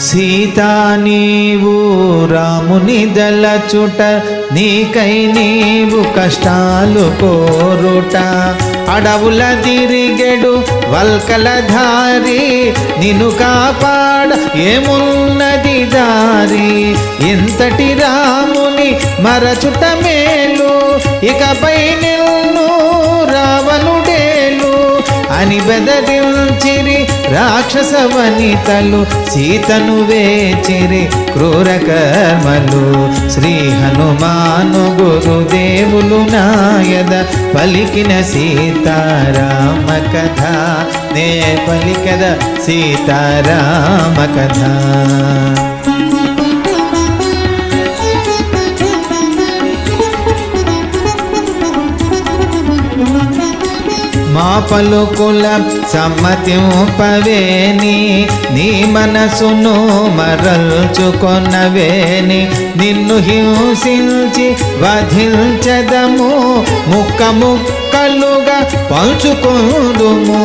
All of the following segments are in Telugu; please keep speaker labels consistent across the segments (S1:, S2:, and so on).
S1: సీతా నీవు రాముని దలచుట, నీకై నీవు కష్టాలు కోరుట. అడవుల తిరిగెడు వల్కల ధారి, నిన్ను కాపాడ ఏమున్నది దారి. ఇంతటి రాముని మరచుట మేలు, ఇకపై నిన్ను రావణుడేలు అని బెదరించిరి రాక్షస వనితలు. సీతను వేచిరి క్రూర కర్మలు. శ్రీ హనుమాను గురుదేవులు నాయద పలికిన సీతారామ కథ, నే పలికద సీతారామ కథ. మా పలుకుల సమ్మతింపవేని, నీ మనసును మరల్చుకొనవేని. నిన్ను హింసించి వధించదము, ముక్క ముక్కలుగా పంచుకొందుము.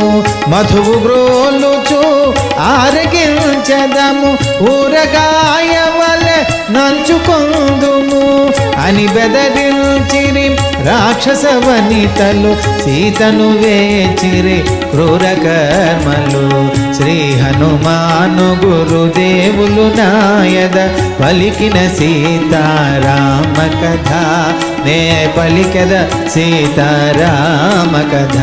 S1: మధువు గ్రోలుచు ఆరగించదము, ఊరగాయ వలె నంచుకొందుము అని బెదరించిరి రాక్షస వనితలు. సీతను వేచిరి క్రూర కర్మలు. శ్రీ హనుమాను గురుదేవులు నాయద పలికిన సీతారామ కథ, నే పలికద సీతారామ కథ.